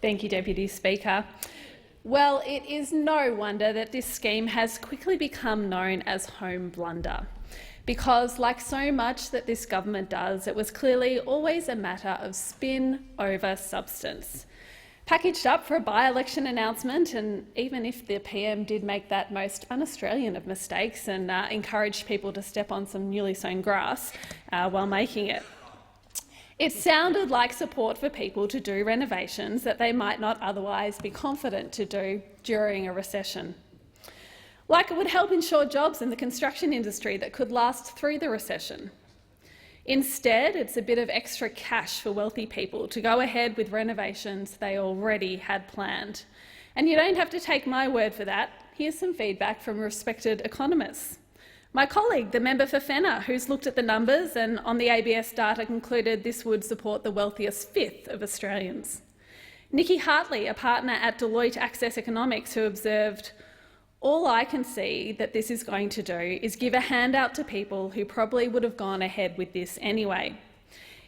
Thank you, Deputy Speaker. Well, it is no wonder that this scheme has quickly become known as HomeBuilder, because like so much that this government does, it was clearly always a matter of spin over substance. Packaged up for a by-election announcement, and even if the PM did make that most un-Australian of mistakes and encouraged people to step on some newly sown grass while making it, it sounded like support for people to do renovations that they might not otherwise be confident to do during a recession. Like it would help ensure jobs in the construction industry that could last through the recession. Instead, it's a bit of extra cash for wealthy people to go ahead with renovations they already had planned. And you don't have to take my word for that. Here's some feedback from respected economists. My colleague, the member for Fenner, who's looked at the numbers and on the ABS data concluded this would support the wealthiest fifth of Australians. Nikki Hartley, a partner at Deloitte Access Economics, who observed, "All I can see that this is going to do is give a handout to people who probably would have gone ahead with this anyway.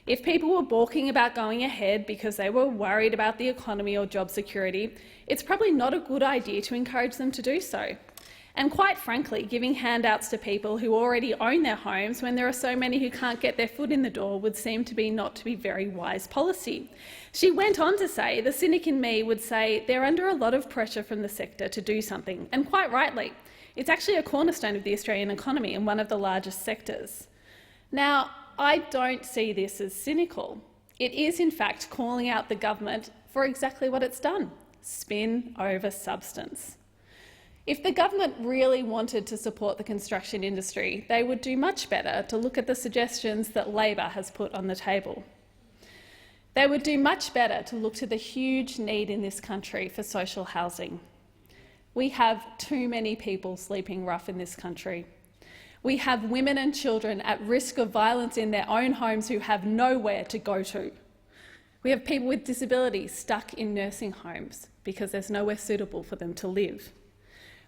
If people were balking about going ahead because they were worried about the economy or job security, it's probably not a good idea to encourage them to do so. And quite frankly, giving handouts to people who already own their homes when there are so many who can't get their foot in the door would seem to be not to be very wise policy." She went on to say, "The cynic in me would say they're under a lot of pressure from the sector to do something, and quite rightly. It's actually a cornerstone of the Australian economy and one of the largest sectors." Now, I don't see this as cynical. It is in fact calling out the government for exactly what it's done: spin over substance. If the government really wanted to support the construction industry, they would do much better to look at the suggestions that Labor has put on the table. They would do much better to look to the huge need in this country for social housing. We have too many people sleeping rough in this country. We have women and children at risk of violence in their own homes who have nowhere to go to. We have people with disabilities stuck in nursing homes because there's nowhere suitable for them to live.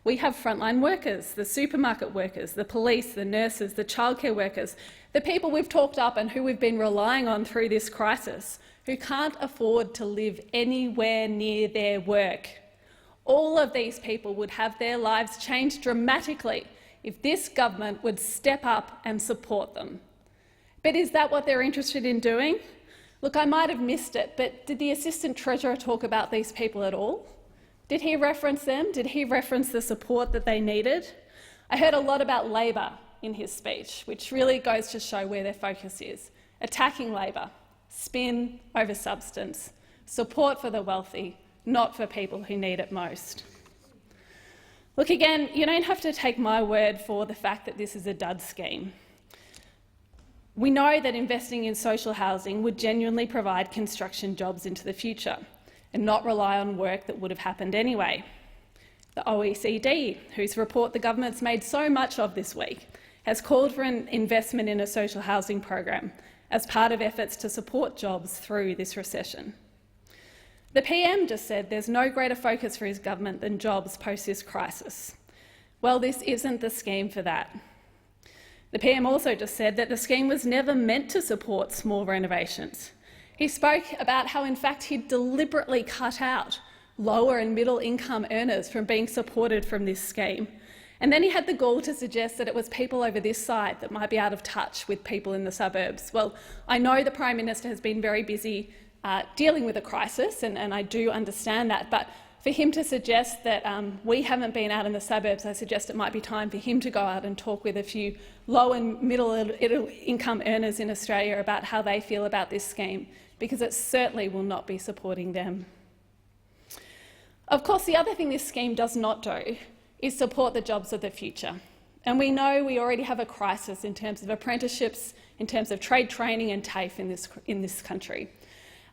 We have frontline workers, the supermarket workers, the police, the nurses, the childcare workers, the people we've talked up and who we've been relying on through this crisis, who can't afford to live anywhere near their work. All of these people would have their lives changed dramatically if this government would step up and support them. But is that what they're interested in doing? Look, I might have missed it, but did the Assistant Treasurer talk about these people at all? Did he reference them? Did he reference the support that they needed? I heard a lot about Labor in his speech, which really goes to show where their focus is: attacking Labor, spin over substance, support for the wealthy, not for people who need it most. Look, again, you don't have to take my word for the fact that this is a dud scheme. We know that investing in social housing would genuinely provide construction jobs into the future and not rely on work that would have happened anyway. The OECD, whose report the government's made so much of this week, has called for an investment in a social housing program as part of efforts to support jobs through this recession. The PM just said there's no greater focus for his government than jobs post this crisis. Well, this isn't the scheme for that. The PM also just said that the scheme was never meant to support small renovations. He spoke about how, in fact, he'd deliberately cut out lower and middle income earners from being supported from this scheme. And then he had the gall to suggest that it was people over this side that might be out of touch with people in the suburbs. Well, I know the Prime Minister has been very busy dealing with a crisis, and I do understand that, but for him to suggest that we haven't been out in the suburbs, I suggest it might be time for him to go out and talk with a few low and middle income earners in Australia about how they feel about this scheme, because it certainly will not be supporting them. Of course, the other thing this scheme does not do is support the jobs of the future. And we know we already have a crisis in terms of apprenticeships, in terms of trade training and TAFE in this country.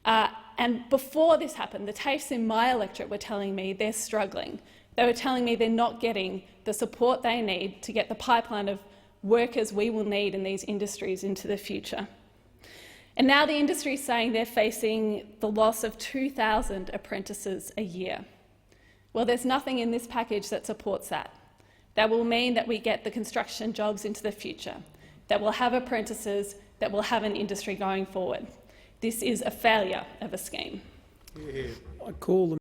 And before this happened, the TAFEs in my electorate were telling me they're struggling. They were telling me they're not getting the support they need to get the pipeline of workers we will need in these industries into the future. And now the industry is saying they're facing the loss of 2,000 apprentices a year. Well, there's nothing in this package that supports that. That will mean that we get the construction jobs into the future, that we'll have apprentices, that we'll have an industry going forward. This is a failure of a scheme. I call the